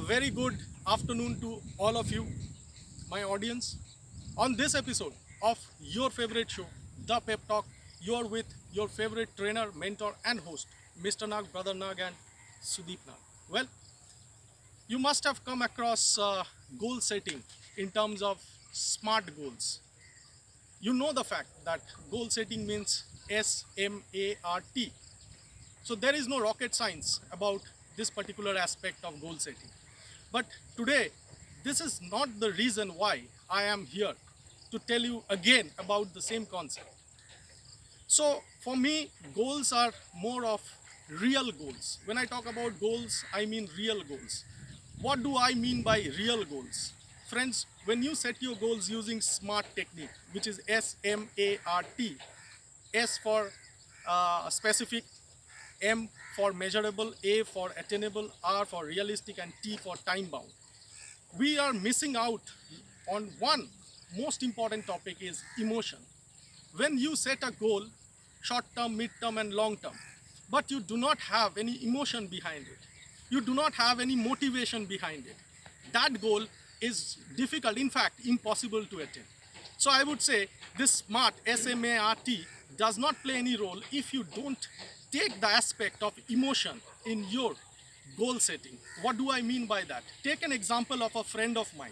A very good afternoon to all of you, my audience. On this episode of your favorite show, The Pep Talk, you're with your favorite trainer, mentor, and host, Mr. Nag, Brother Nag, and Sudeep Nag. Well, you must have come across goal setting in terms of SMART goals. You know the fact that goal setting means SMART. So there is no rocket science about this particular aspect of goal setting. But today, this is not the reason why I am here to tell you again about the same concept. So for me, goals are more of real goals. When I talk about goals, I mean real goals. What do I mean by real goals? Friends, when you set your goals using SMART technique, which is SMART, S for specific, M for measurable, A for attainable, R for realistic, and T for time bound. We are missing out on one most important topic is emotion. When you set a goal, short term, mid term, and long term, but you do not have any emotion behind it, you do not have any motivation behind it, that goal is difficult, in fact, impossible to attain. So I would say this SMART, SMART, does not play any role if you don't take the aspect of emotion in your goal setting. What do I mean by that? Take an example of a friend of mine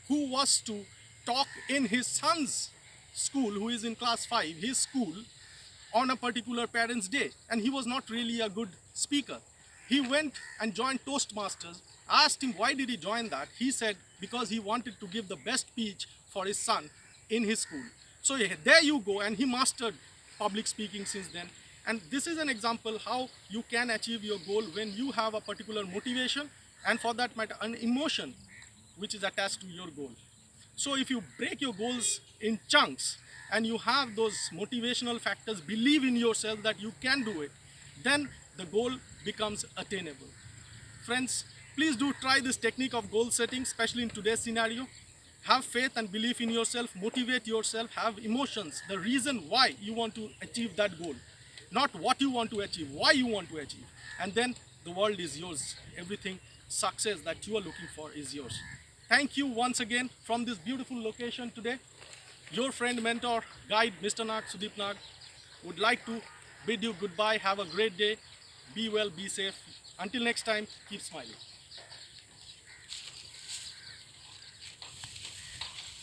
who was to talk in his son's school, who is in class 5, his school, on a particular parents' day, and he was not really a good speaker. He went and joined Toastmasters. Asked him why did he join that. He said because he wanted to give the best speech for his son in his school. So there you go, and he mastered public speaking since then. And this is an example how you can achieve your goal when you have a particular motivation and, for that matter, an emotion which is attached to your goal. So if you break your goals in chunks and you have those motivational factors, believe in yourself that you can do it, then the goal becomes attainable. Friends, please do try this technique of goal setting, especially in today's scenario. Have faith and belief in yourself, motivate yourself, have emotions, the reason why you want to achieve that goal. Not what you want to achieve, why you want to achieve. And then the world is yours. Everything, success that you are looking for is yours. Thank you once again from this beautiful location today. Your friend, mentor, guide, Mr. Nag, Sudeep Nag, would like to bid you goodbye. Have a great day. Be well, be safe. Until next time, keep smiling.